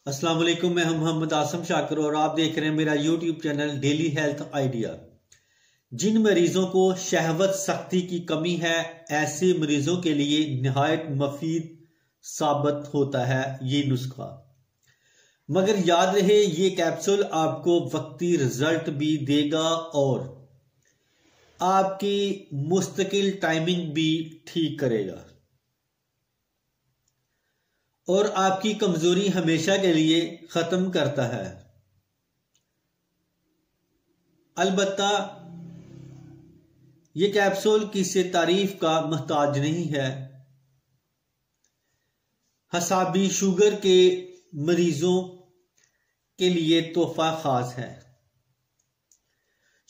अस्सलाम वालेकुम। मैं मोहम्मद आसम शाकिर और आप देख रहे हैं मेरा YouTube channel daily health idea. जिन मरीजों को शहवत सख्ती की कमी है, ऐसे मरीजों के लिए निहायत मुफीद साबित होता है ये नुस्खा। मगर याद रहे, ये कैप्सूल आपको वक्ती रिजल्ट भी देगा और आपकी मुस्तकिल टाइमिंग भी ठीक करेगा और आपकी कमजोरी हमेशा के लिए खत्म करता है। अलबत्ता ये कैप्सूल किसी तारीफ का मोहताज नहीं है। हसाबी शुगर के मरीजों के लिए तोहफा खास है।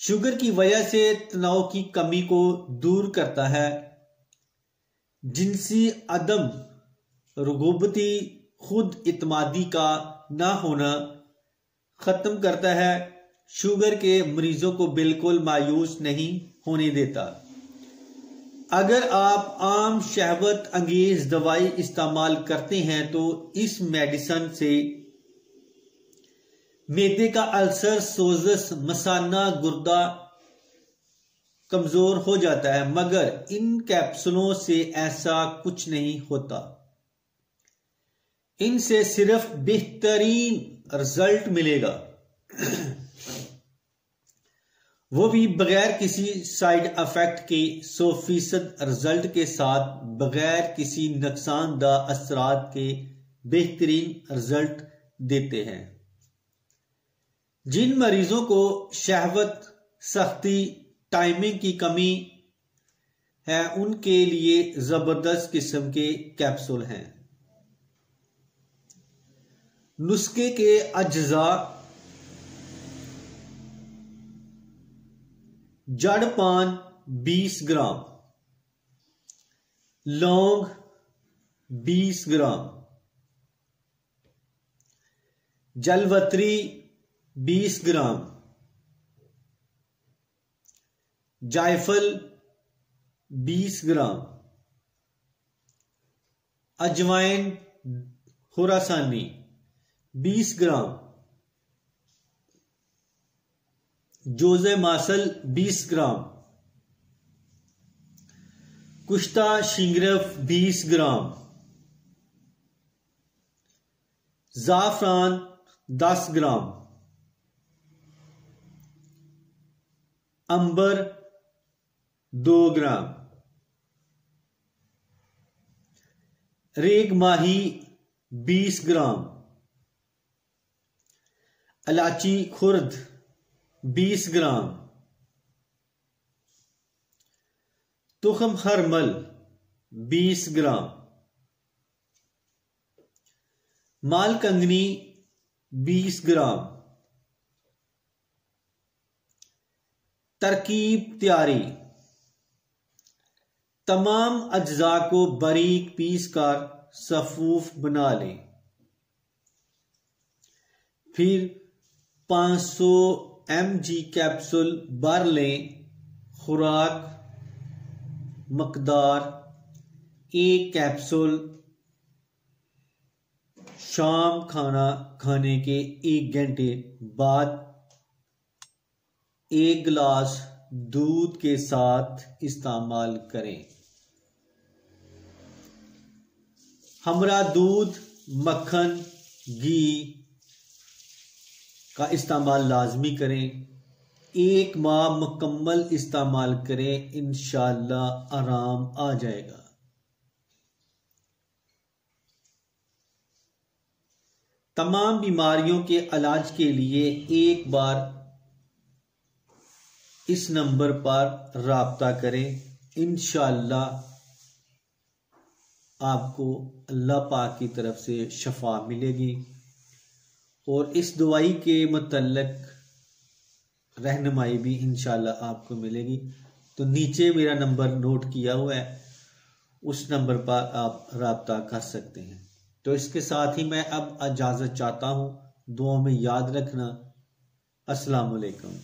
शुगर की वजह से तनाव की कमी को दूर करता है, जिनसी अदम रुगबती खुद इत्मादी का ना होना खत्म करता है। शुगर के मरीजों को बिल्कुल मायूस नहीं होने देता। अगर आप आम शहवत अंगेज दवाई इस्तेमाल करते हैं तो इस मेडिसिन से मैदे का अल्सर, सोजस, मसाना, गुर्दा कमजोर हो जाता है, मगर इन कैप्सूलों से ऐसा कुछ नहीं होता। इनसे सिर्फ बेहतरीन रिजल्ट मिलेगा, वो भी बगैर किसी साइड इफेक्ट के। 100% रिजल्ट के साथ, बगैर किसी नुकसानदायक असरात के बेहतरीन रिजल्ट देते हैं। जिन मरीजों को शहवत सख्ती, टाइमिंग की कमी है, उनके लिए जबरदस्त किस्म के कैप्सूल हैं। नुस्खे के अज्जा: जड़ पान 20 ग्राम, लौंग 20 ग्राम, जलवत्री 20 ग्राम, जायफल 20 ग्राम, अजवाइन खुरासानी 20 ग्राम, जोजे मासल 20 ग्राम, कुश्ता शिंगरफ 20 ग्राम, जाफरान 10 ग्राम, अंबर 2 ग्राम, रेग माही 20 ग्राम, इलाची खुर्द 20 ग्राम, तुखम हरमल 20 ग्राम, मालकंगनी 20 ग्राम। तरकीब तैयारी: तमाम अज्जा को बारीक पीस कर सफूफ बना लें। फिर 500 mg कैप्सूल भर लें। खुराक मकदार: 1 कैप्सूल शाम खाना खाने के 1 घंटे बाद 1 गिलास दूध के साथ इस्तेमाल करें। हमरा दूध, मक्खन, घी का इस्तेमाल लाजमी करें। 1 माह मुकम्मल इस्तेमाल करें, इंशाअल्लाह आराम आ जाएगा। तमाम बीमारियों के इलाज के लिए एक बार इस नंबर पर राब्ता करें। इंशाअल्लाह आपको अल्लाह पाक की तरफ से शफा मिलेगी और इस दवाई के मुतल्लिक रहनुमाई भी इंशाअल्लाह आपको मिलेगी। तो नीचे मेरा नंबर नोट किया हुआ है, उस नंबर पर आप राब्ता कर सकते हैं। तो इसके साथ ही मैं अब इजाज़त चाहता हूँ। दुआ में याद रखना। अस्सलाम वालेकुम।